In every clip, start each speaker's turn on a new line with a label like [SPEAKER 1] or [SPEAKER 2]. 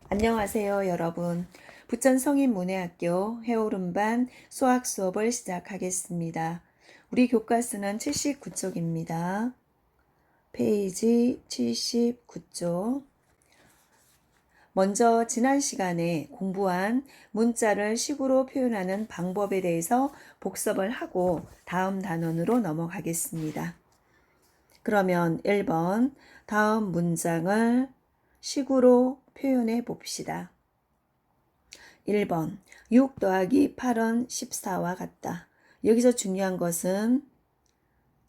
[SPEAKER 1] 안녕하세요, 여러분. 부천성인문예학교 해오름반 수학 수업을 시작하겠습니다. 우리 교과서는 79쪽입니다. 페이지 79쪽. 먼저 지난 시간에 공부한 문자를 식으로 표현하는 방법에 대해서 복습을 하고 다음 단원으로 넘어가겠습니다. 그러면 1번 다음 문장을 식으로 표현해 봅시다. 1번 6 더하기 8은 14와 같다. 여기서 중요한 것은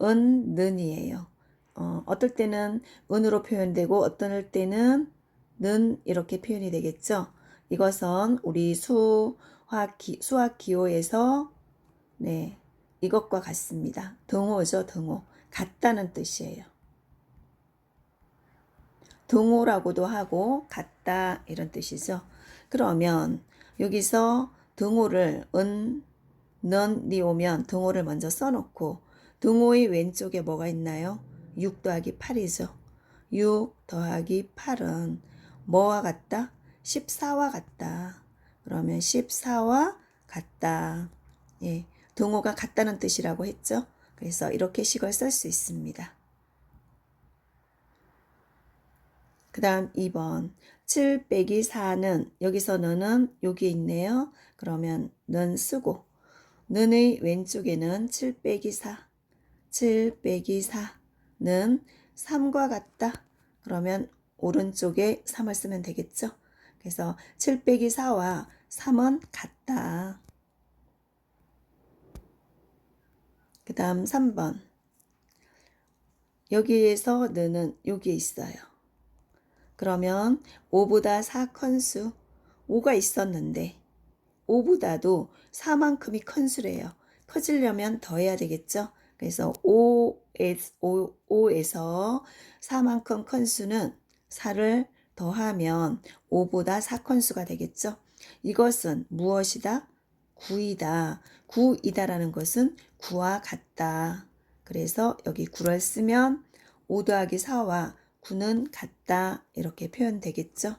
[SPEAKER 1] 은, 는이에요. 어떨 때는 은으로 표현되고 어떨 때는 는 이렇게 표현이 되겠죠. 이것은 우리 수학 기호에서 이것과 같습니다. 등호죠, 등호. 같다는 뜻이에요. 등호라고도 하고 같다 이런 뜻이죠. 그러면 여기서 등호를 은, 넌이 오면 등호를 먼저 써놓고 등호의 왼쪽에 뭐가 있나요? 6 더하기 8이죠. 6 더하기 8은 뭐와 같다? 14와 같다. 그러면 14와 같다. 예, 등호가 같다는 뜻이라고 했죠. 그래서 이렇게 식을 쓸 수 있습니다. 그 다음 2번 7 빼기 4는 여기서 너는 여기 있네요. 그러면 는 쓰고 는의 왼쪽에는 7 빼기 4 7 빼기 4는 3과 같다. 그러면 오른쪽에 3을 쓰면 되겠죠. 그래서 7 빼기 4와 3은 같다. 그 다음 3번 여기에서 너는 여기 있어요. 그러면 5보다 4 큰수 5가 있었는데 5보다도 4만큼이 큰 수래요. 커지려면 더해야 되겠죠. 그래서 5에서 4만큼 큰 수는 4를 더하면 5보다 4 큰 수가 되겠죠. 이것은 무엇이다? 9이다. 9이다라는 것은 9와 같다. 그래서 여기 9를 쓰면 5 더하기 4와 9는 같다. 이렇게 표현되겠죠.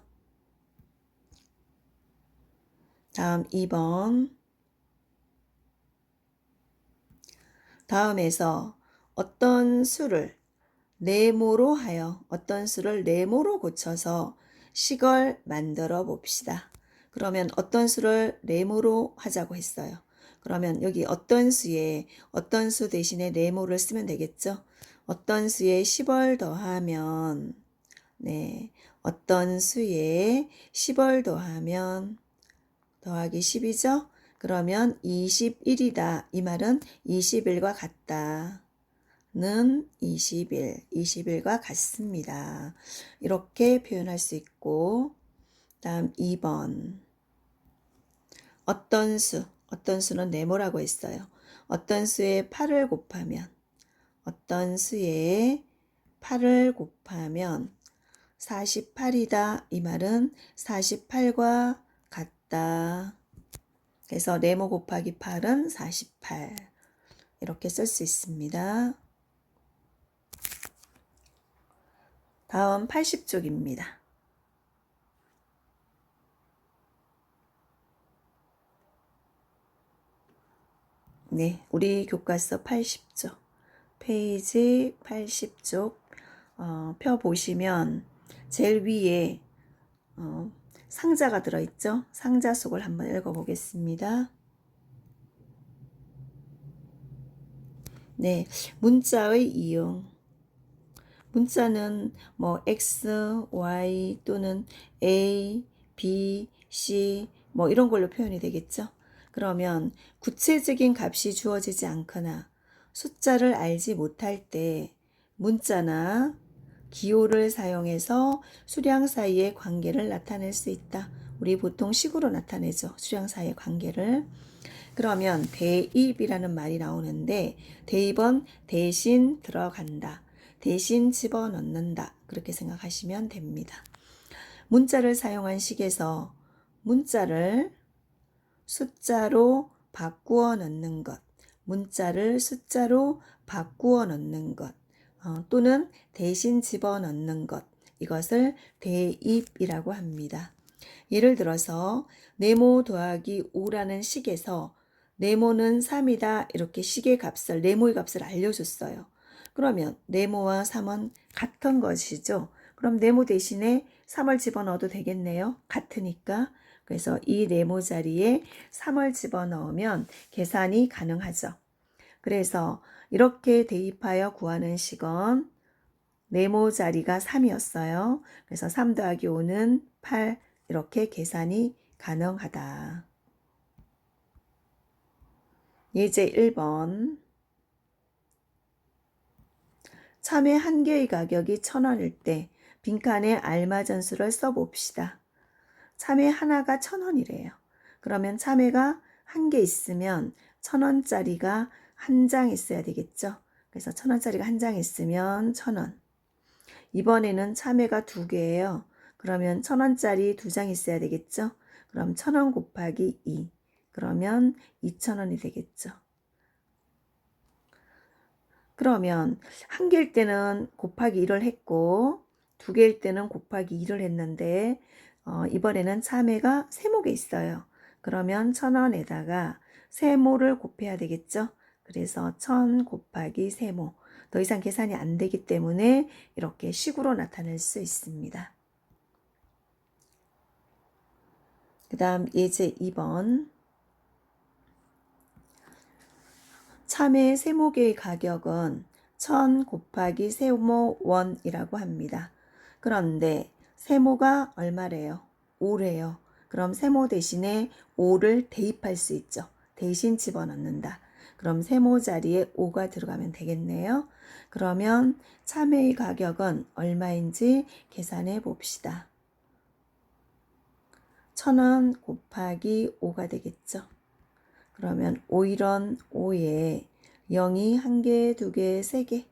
[SPEAKER 1] 다음 2번. 다음에서 어떤 수를 네모로 하여 어떤 수를 네모로 고쳐서 식을 만들어 봅시다. 그러면 어떤 수를 네모로 하자고 했어요. 그러면 여기 어떤 수에 어떤 수 대신에 네모를 쓰면 되겠죠. 어떤 수에 10을 더하면 어떤 수에 10을 더하면 더하기 10이죠. 그러면 21이다. 이 말은 21과 같다. 는 21과 같습니다. 이렇게 표현할 수 있고 다음 2번 어떤 수는 네모라고 했어요. 어떤 수에 8을 곱하면 어떤 수에 8을 곱하면 48이다. 이 말은 48과 같다. 그래서 네모 곱하기 8은 48 이렇게 쓸 수 있습니다. 다음 80쪽입니다. 네, 우리 교과서 80쪽 페이지 80쪽 펴 보시면 제일 위에 상자가 들어있죠. 상자 속을 한번 읽어보겠습니다. 네, 문자의 이용. 문자는 뭐 X, Y 또는 A, B, C 뭐 이런 걸로 표현이 되겠죠. 그러면 구체적인 값이 주어지지 않거나 숫자를 알지 못할 때 문자나 기호를 사용해서 수량 사이의 관계를 나타낼 수 있다. 우리 보통 식으로 나타내죠. 수량 사이의 관계를. 그러면 대입이라는 말이 나오는데 대입은 대신 들어간다. 대신 집어넣는다. 그렇게 생각하시면 됩니다. 문자를 사용한 식에서 문자를 숫자로 바꾸어 넣는 것, 문자를 숫자로 바꾸어 넣는 것, 또는 대신 집어넣는 것, 이것을 대입이라고 합니다. 예를 들어서 네모 더하기 5라는 식에서 네모는 3이다 이렇게 식의 값을 네모의 값을 알려줬어요. 그러면 네모와 3은 같은 것이죠. 그럼 네모 대신에 3을 집어넣어도 되겠네요. 같으니까. 그래서 이 네모 자리에 3을 집어넣으면 계산이 가능하죠. 그래서 이렇게 대입하여 구하는 식은 네모 자리가 3이었어요. 그래서 3 더하기 5는 8 이렇게 계산이 가능하다. 예제 1번. 참외 한 개의 가격이 1,000원일 때 빈칸에 알맞은수를 써봅시다. 참외 하나가 1,000원이래요. 그러면 참외가 한 개 있으면 1,000원짜리가 한 장 있어야 되겠죠. 그래서 1,000원짜리가 한 장 있으면 1,000원. 이번에는 참외가 2개예요. 그러면 1,000원짜리 2장 있어야 되겠죠. 그럼 1,000원 곱하기 2. 그러면 2,000원이 되겠죠. 그러면 한 개일 때는 곱하기 1을 했고 2개일 때는 곱하기 2를 했는데 이번에는 참외가 3모개 있어요. 그러면 1,000원에다가 3모를 곱해야 되겠죠. 그래서 1,000 곱하기 3모. 더 이상 계산이 안 되기 때문에 이렇게 식으로 나타낼 수 있습니다. 그 다음 예제 2번. 참외 3모개의 가격은 1,000 곱하기 세모 원이라고 합니다. 그런데 세모가 얼마래요? 5래요. 그럼 세모 대신에 5를 대입할 수 있죠. 대신 집어넣는다. 그럼 세모 자리에 5가 들어가면 되겠네요. 그러면 참외의 가격은 얼마인지 계산해 봅시다. 1,000원 곱하기 5가 되겠죠. 그러면 5일원 5에 0이 1개, 2개, 3개,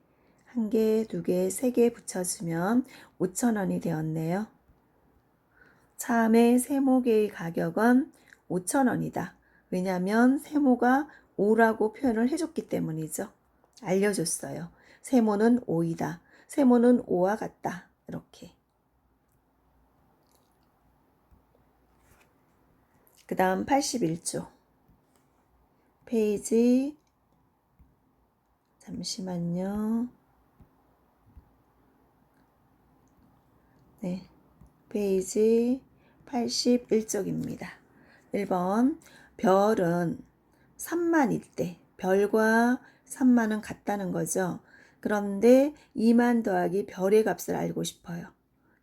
[SPEAKER 1] 1개, 2개, 3개 붙여주면 5,000원이 되었네요. 참외 세모개의 가격은 5,000원이다. 왜냐하면 세모가 5라고 표현을 해줬기 때문이죠. 알려줬어요. 세모는 5이다. 세모는 5와 같다. 이렇게. 그 다음 81조. 페이지 잠시만요. 네, 페이지 81쪽입니다. 1번 별은 3만일 때 별과 3만은 같다는 거죠. 그런데 2만 더하기 별의 값을 알고 싶어요.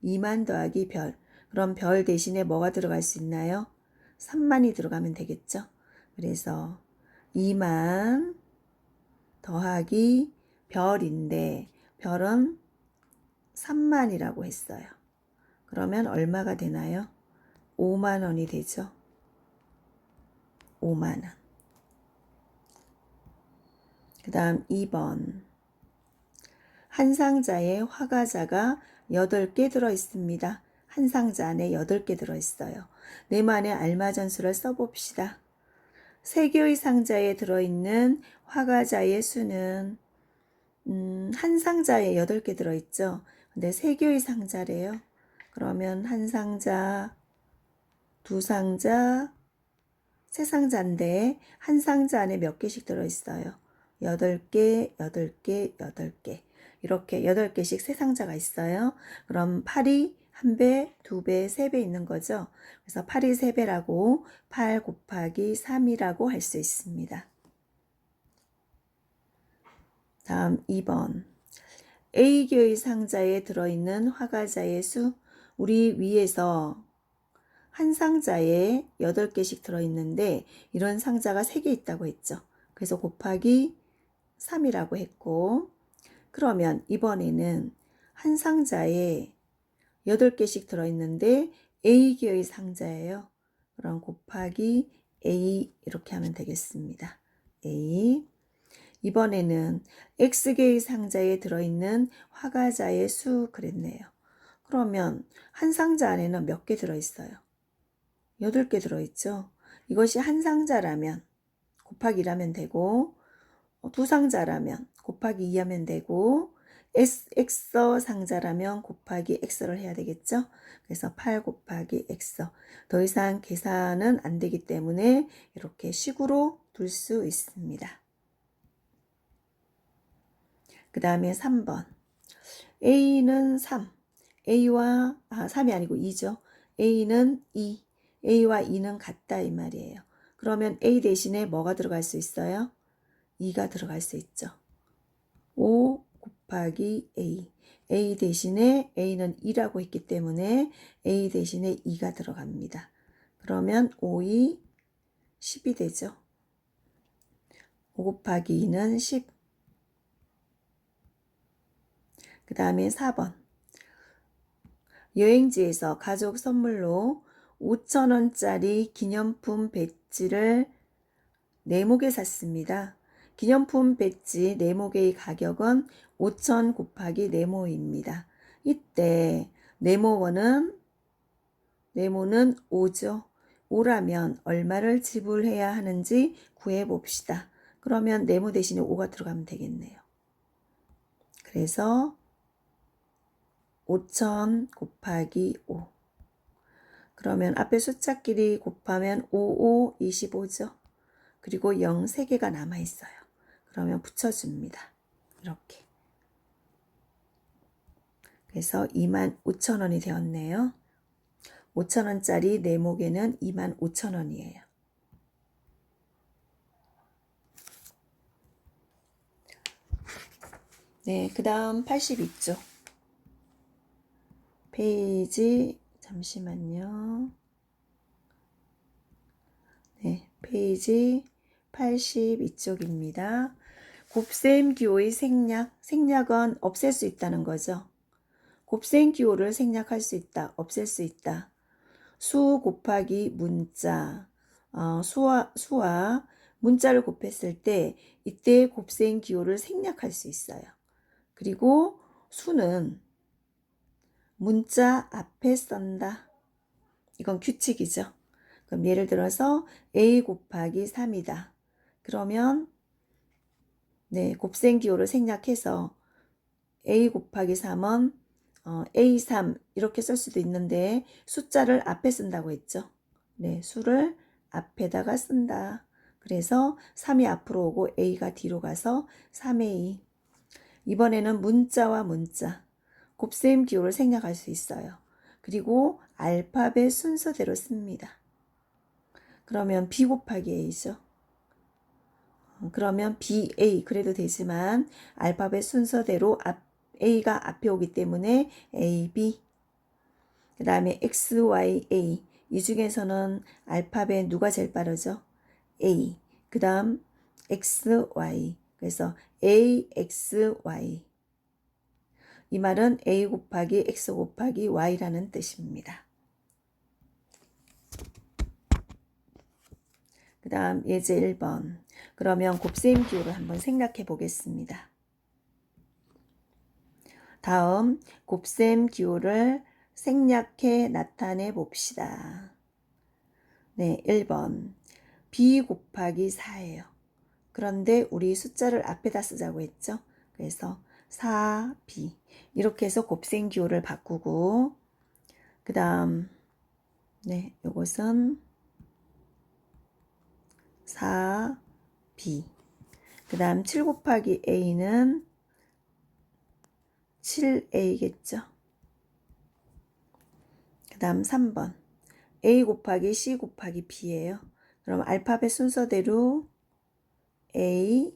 [SPEAKER 1] 2만 더하기 별. 그럼 별 대신에 뭐가 들어갈 수 있나요? 3만이 들어가면 되겠죠. 그래서 2만 더하기 별인데 별은 3만이라고 했어요. 그러면 얼마가 되나요? 5만 원이 되죠. 5만 원. 그 다음 2번. 한 상자에 화과자가 8개 들어있습니다. 한 상자 안에 8개 들어있어요. 네모안에 알맞은수를 써봅시다. 3개의 상자에 들어있는 화과자의 수는 한 상자에 8개 들어있죠. 근데 3개의 상자래요. 그러면 한 상자, 두 상자, 세 상자인데 한 상자 안에 몇 개씩 들어있어요? 8개, 8개, 8개. 이렇게 8개씩 세 상자가 있어요. 그럼 8이 1배, 2배, 3배 있는 거죠. 그래서 8이 3배라고 8 곱하기 3이라고 할 수 있습니다. 다음 2번. A교의 상자에 들어있는 화과자의 수. 우리 위에서 한 상자에 8개씩 들어있는데 이런 상자가 3개 있다고 했죠. 그래서 곱하기 3이라고 했고, 그러면 이번에는 한 상자에 8개씩 들어있는데 A개의 상자예요. 그럼 곱하기 A 이렇게 하면 되겠습니다. A. 이번에는 X개의 상자에 들어있는 화과자의 수 그랬네요. 그러면 한 상자 안에는 몇 개 들어있어요? 8개 들어있죠. 이것이 한 상자라면 곱하기 1하면 되고 두 상자라면 곱하기 2하면 되고 X 상자라면 곱하기 X를 해야 되겠죠? 그래서 8 곱하기 X. 더 이상 계산은 안 되기 때문에 이렇게 식으로 둘 수 있습니다. 그 다음에 3번. A는 3. 3이 아니고 2죠. A는 2. A와 2는 같다 이 말이에요. 그러면 A 대신에 뭐가 들어갈 수 있어요? 2가 들어갈 수 있죠. 5 곱하기 A. A 대신에 A는 2라고 했기 때문에 A 대신에 2가 들어갑니다. 그러면 5, 2, 10이 되죠. 5 곱하기 2는 10. 그 다음에 4번. 여행지에서 가족 선물로 5,000원짜리 기념품 배지를 4목에 샀습니다. 기념품 배지 4목의 가격은 5,000 곱하기 4모입니다. 이때 네모는 5죠. 5라면 얼마를 지불해야 하는지 구해봅시다. 그러면 네모 대신에 5가 들어가면 되겠네요. 그래서 5,000 곱하기 5. 그러면 앞에 숫자끼리 곱하면 5, 5, 25죠. 그리고 0 3개가 남아있어요. 그러면 붙여줍니다. 이렇게. 그래서 25,000원이 되었네요. 5,000원짜리 네목에는 25,000원이에요. 네, 그 다음 82쪽. 페이지, 잠시만요. 네, 페이지 82쪽입니다. 곱셈 기호의 생략은 없앨 수 있다는 거죠. 곱셈 기호를 생략할 수 있다, 없앨 수 있다. 수 곱하기 문자, 수와 문자를 곱했을 때 이때 곱셈 기호를 생략할 수 있어요. 그리고 수는 문자 앞에 쓴다. 이건 규칙이죠. 그럼 예를 들어서 A 곱하기 3이다. 그러면 네, 곱셈 기호를 생략해서 A 곱하기 3은 A3 이렇게 쓸 수도 있는데 숫자를 앞에 쓴다고 했죠. 네, 수를 앞에다가 쓴다. 그래서 3이 앞으로 오고 A가 뒤로 가서 3A. 이번에는 문자와 문자. 곱셈 기호를 생략할 수 있어요. 그리고 알파벳 순서대로 씁니다. 그러면 B 곱하기 A죠. 그러면 BA 그래도 되지만 알파벳 순서대로 A가 앞에 오기 때문에 AB. 그 다음에 XYA. 이 중에서는 알파벳 누가 제일 빠르죠? A. 그 다음 XY. 그래서 AXY. 이 말은 A 곱하기 X 곱하기 Y라는 뜻입니다. 그 다음 예제 1번. 그러면 곱셈 기호를 한번 생략해 보겠습니다. 다음 곱셈 기호를 생략해 나타내 봅시다. 네, 1번. B 곱하기 4예요. 그런데 우리 숫자를 앞에다 쓰자고 했죠. 그래서 4B. 이렇게 해서 곱셈 기호를 바꾸고 그 다음 네, 요것은 4B. 그 다음 7 곱하기 A는 7A겠죠. 그 다음 3번. A 곱하기 C 곱하기 B예요. 그럼 알파벳 순서대로 A,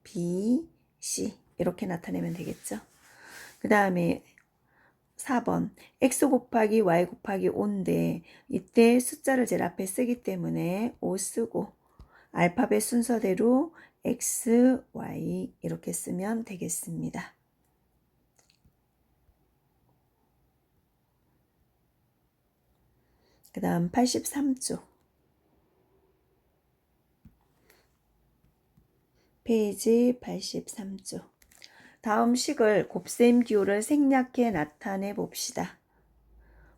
[SPEAKER 1] B, C 이렇게 나타내면 되겠죠. 그 다음에 4번. X 곱하기 Y 곱하기 5인데 이때 숫자를 제일 앞에 쓰기 때문에 5 쓰고 알파벳 순서대로 X, Y 이렇게 쓰면 되겠습니다. 그 다음 83쪽. 페이지 83쪽. 다음 식을 곱셈 기호를 생략해 나타내 봅시다.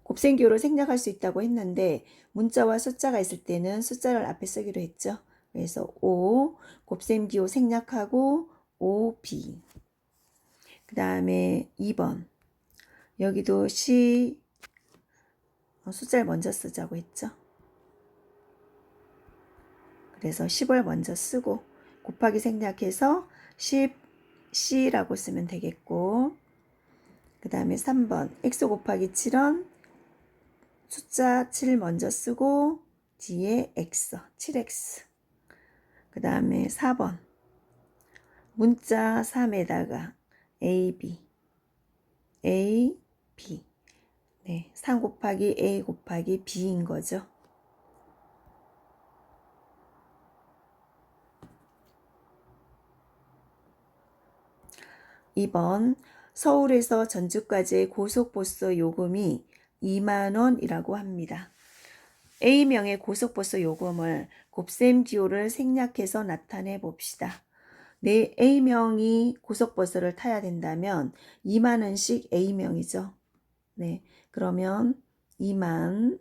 [SPEAKER 1] 곱셈 기호를 생략할 수 있다고 했는데 문자와 숫자가 있을 때는 숫자를 앞에 쓰기로 했죠. 그래서 5 곱셈 기호 생략하고 5B. 그 다음에 2번. 여기도 C, 숫자를 먼저 쓰자고 했죠. 그래서 10을 먼저 쓰고 곱하기 생략해서 10C라고 쓰면 되겠고, 그 다음에 3번 X 곱하기 7은 숫자 7 먼저 쓰고 뒤에 X, 7X. 그 다음에 4번 문자 3에다가 A, B, A, B. 네, 3 곱하기 A 곱하기 B인 거죠. (2번) 서울에서 전주까지의 고속버스 요금이 2만 원이라고 합니다. A명의 고속버스 요금을 곱셈 기호를 생략해서 나타내 봅시다. 내 A명이 고속버스를 타야 된다면 2만 원씩 A명이죠. 네, 그러면 2만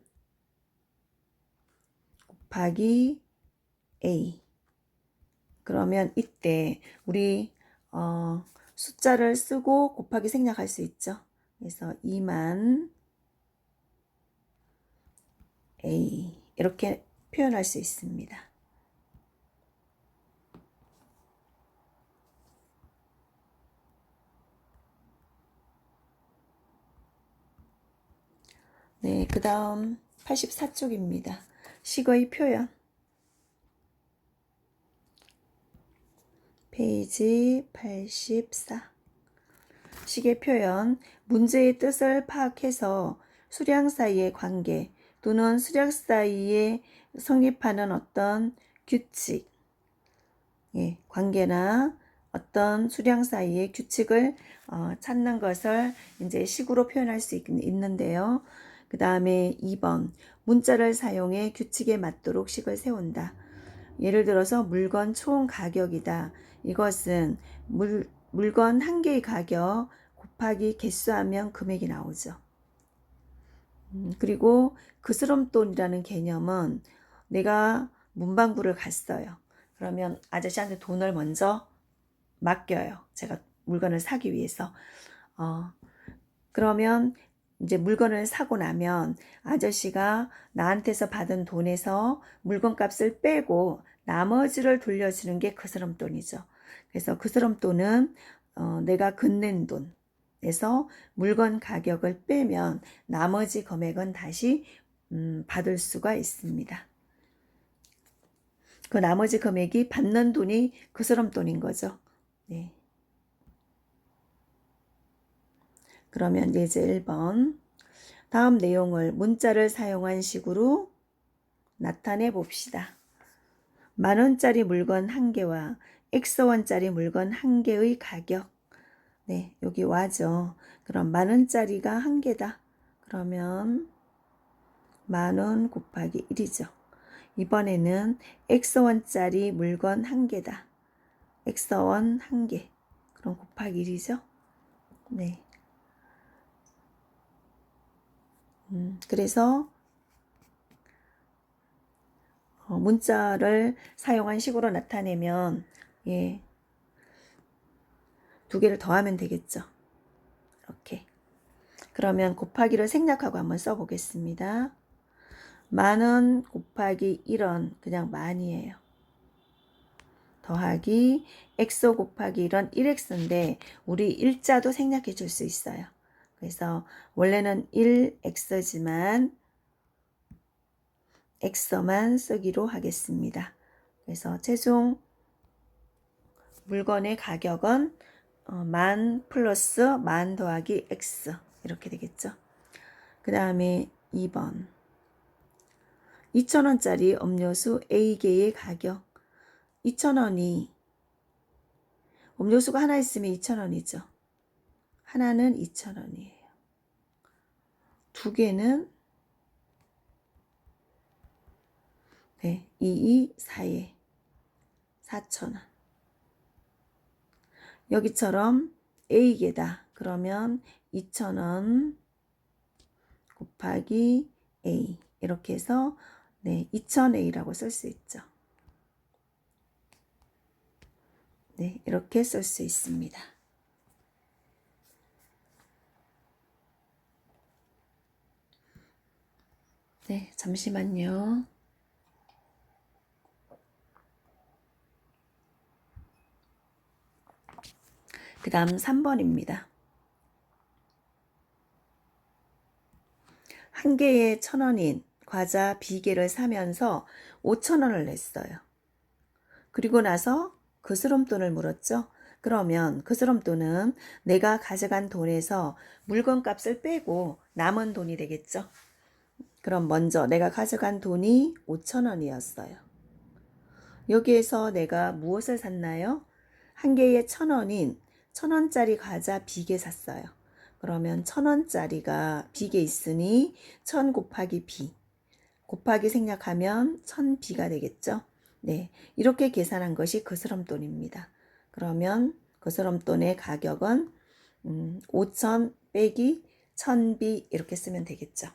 [SPEAKER 1] 곱하기 A. 그러면 이때 우리 숫자를 쓰고 곱하기 생략할 수 있죠. 그래서 2만 A 이렇게 표현할 수 있습니다. 네, 그 다음 84쪽입니다. 식의 표현. 페이지 84. 식의 표현. 문제의 뜻을 파악해서 수량 사이의 관계 또는 수량 사이에 성립하는 어떤 규칙, 관계나 어떤 수량 사이의 규칙을 찾는 것을 이제 식으로 표현할 수 있는데요. 그 다음에 2번 문자를 사용해 규칙에 맞도록 식을 세운다. 예를 들어서 물건 총 가격이다. 이것은 물건 한 개의 가격 곱하기 개수하면 금액이 나오죠. 그리고 그스름돈이라는 개념은 내가 문방구를 갔어요. 그러면 아저씨한테 돈을 먼저 맡겨요. 제가 물건을 사기 위해서. 그러면 이제 물건을 사고 나면 아저씨가 나한테서 받은 돈에서 물건값을 빼고 나머지를 돌려주는 게 그스름돈이죠. 그래서 그스름돈은 내가 건넨 돈에서 물건 가격을 빼면 나머지 금액은 다시 받을 수가 있습니다. 그 나머지 금액이 받는 돈이 그스름돈인 거죠. 네. 그러면 예제 1번. 다음 내용을 문자를 사용한 식으로 나타내 봅시다. 만원짜리 물건 1개와 X원짜리 물건 1개의 가격. 네, 여기 와죠. 그럼 만원짜리가 1개다. 그러면 만원 곱하기 1이죠. 이번에는 X원짜리 물건 1개다. X원 1개. 그럼 곱하기 1이죠. 네. 그래서 문자를 사용한 식으로 나타내면 두 개를 더하면 되겠죠. 이렇게. 그러면 곱하기를 생략하고 한번 써보겠습니다. 만원 곱하기 1원 그냥 만이에요. 더하기 X 곱하기 1원 1X인데 우리 일자도 생략해 줄 수 있어요. 그래서 원래는 1X지만 X만 쓰기로 하겠습니다. 그래서 최종 물건의 가격은 만 플러스 만 더하기 X 이렇게 되겠죠. 그 다음에 2번 2,000원짜리 음료수 A개의 가격 2,000원이 음료수가 하나 있으면 2,000원이죠. 하나는 2,000원이에요. 두 개는 2, 4에 4,000원. 여기처럼 A개다. 그러면 2,000원 곱하기 A 이렇게 해서 2,000A라고 쓸 수 있죠. 네, 이렇게 쓸 수 있습니다. 네, 잠시만요. 그 다음 3번입니다. 한 개에 1,000원인 과자 비계를 사면서 5,000원을 냈어요. 그리고 나서 그스름돈을 물었죠. 그러면 그스름돈은 내가 가져간 돈에서 물건값을 빼고 남은 돈이 되겠죠. 그럼 먼저 내가 가져간 돈이 5,000원이었어요. 여기에서 내가 무엇을 샀나요? 한 개에 1,000원인 1,000원짜리 과자 비계 샀어요. 그러면 1,000원짜리가 비계 있으니 1,000 곱하기 비 곱하기 생략하면 1,000비가 되겠죠. 네, 이렇게 계산한 것이 그스럼돈입니다. 그러면 그스럼돈의 가격은 5,000 빼기 1,000비 이렇게 쓰면 되겠죠.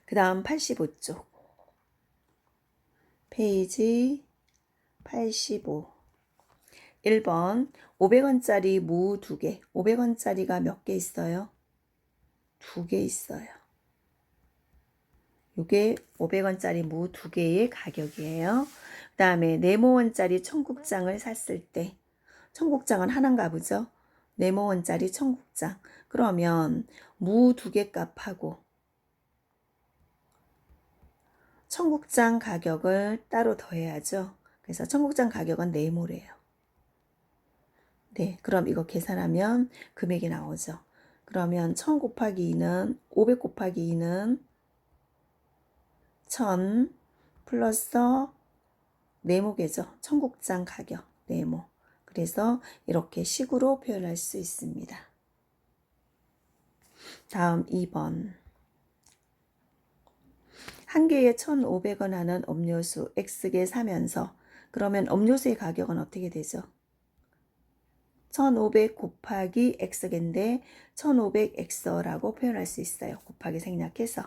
[SPEAKER 1] 그 다음 85쪽 페이지 85 1번 500원짜리 무 2개 500원짜리가 몇 개 있어요? 2개 있어요. 이게 500원짜리 무 2개의 가격이에요. 그 다음에 네모원짜리 청국장을 샀을 때 청국장은 하나인가 보죠? 네모원짜리 청국장. 그러면 무 2개 값하고 청국장 가격을 따로 더해야죠. 그래서 청국장 가격은 네모래요. 네, 그럼 이거 계산하면 금액이 나오죠. 그러면 1000 곱하기 2는 500 곱하기 2는 1000 플러스 네모겠죠. 청국장 가격 네모. 그래서 이렇게 식으로 표현할 수 있습니다. 다음 2번. 한 개에 1,500원 하는 음료수 X개 사면서 그러면 음료수의 가격은 어떻게 되죠? 1,500 곱하기 X개인데 1,500X라고 표현할 수 있어요. 곱하기 생략해서.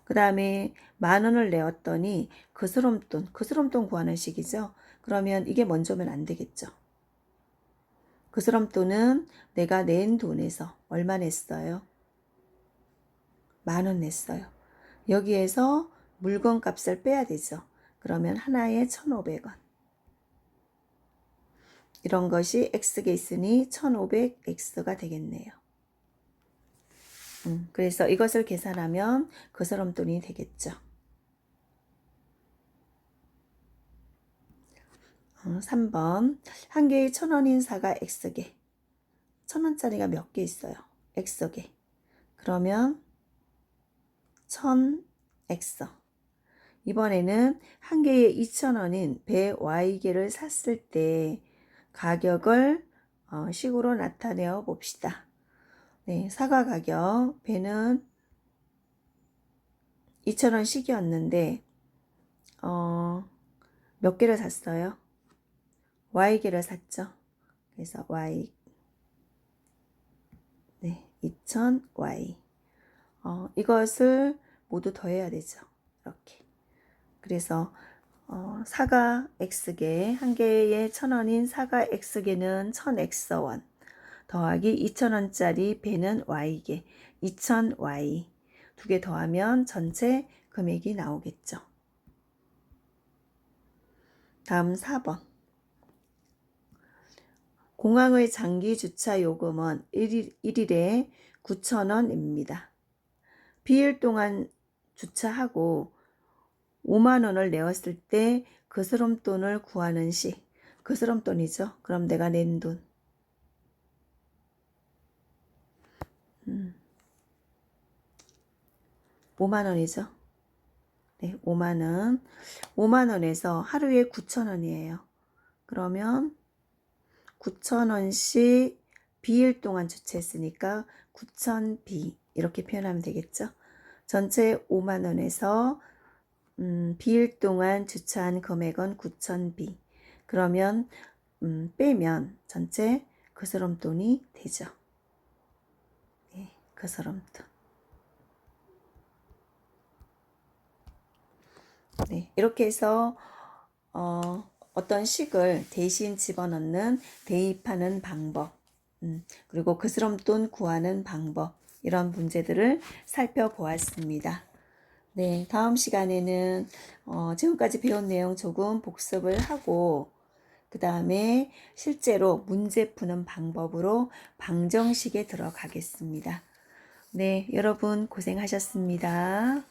[SPEAKER 1] 그 다음에 10,000원을 내었더니 그스럼돈 구하는 식이죠. 그러면 이게 먼저면 안 되겠죠. 그스럼돈은 내가 낸 돈에서 얼마 냈어요? 10,000원 냈어요. 여기에서 물건 값을 빼야 되죠. 그러면 하나에 1,500원. 이런 것이 X가 있으니 1,500X가 되겠네요. 그래서 이것을 계산하면 그스럼돈이 되겠죠. 3번. 한 개에 1,000원인 사과 X개. 1,000원짜리가 몇 개 있어요? X개. 그러면 1,000X. 이번에는 한 개에 2,000원인 배 Y개를 샀을 때 가격을 식으로 나타내어 봅시다. 네, 사과 가격 배는 2,000원씩이었는데 몇 개를 샀어요? Y개를 샀죠. 그래서 Y 네, 2,000Y 이것을 모두 더해야 되죠. 이렇게. 그래서 사과 X개 한 개에 1,000원인 사과 X개는 1,000X원 더하기 2,000원짜리 배는 Y개 2,000Y 두 개 더하면 전체 금액이 나오겠죠. 다음 4번. 공항의 장기 주차 요금은 1일에 9,000원입니다. 비일 동안 주차하고 5만 원을 내었을 때 그스럼돈을 구하는 식. 그스럼돈이죠. 그럼 내가 낸 돈. 5만 원이죠. 네, 5만 원. 5만 원에서 하루에 9,000원이에요. 그러면 9,000원씩 비일 동안 주차했으니까 9,000비 이렇게 표현하면 되겠죠. 전체 5만 원에서 비일 동안 주차한 금액은 9,000비. 그러면 빼면 전체 그스럼돈이 되죠. 네, 그스럼돈. 네, 이렇게 해서 어떤 식을 대신 집어넣는 대입하는 방법 그리고 그스럼돈 구하는 방법, 이런 문제들을 살펴보았습니다. 네, 다음 시간에는 지금까지 배운 내용 조금 복습을 하고 그 다음에 실제로 문제 푸는 방법으로 방정식에 들어가겠습니다. 네, 여러분 고생하셨습니다.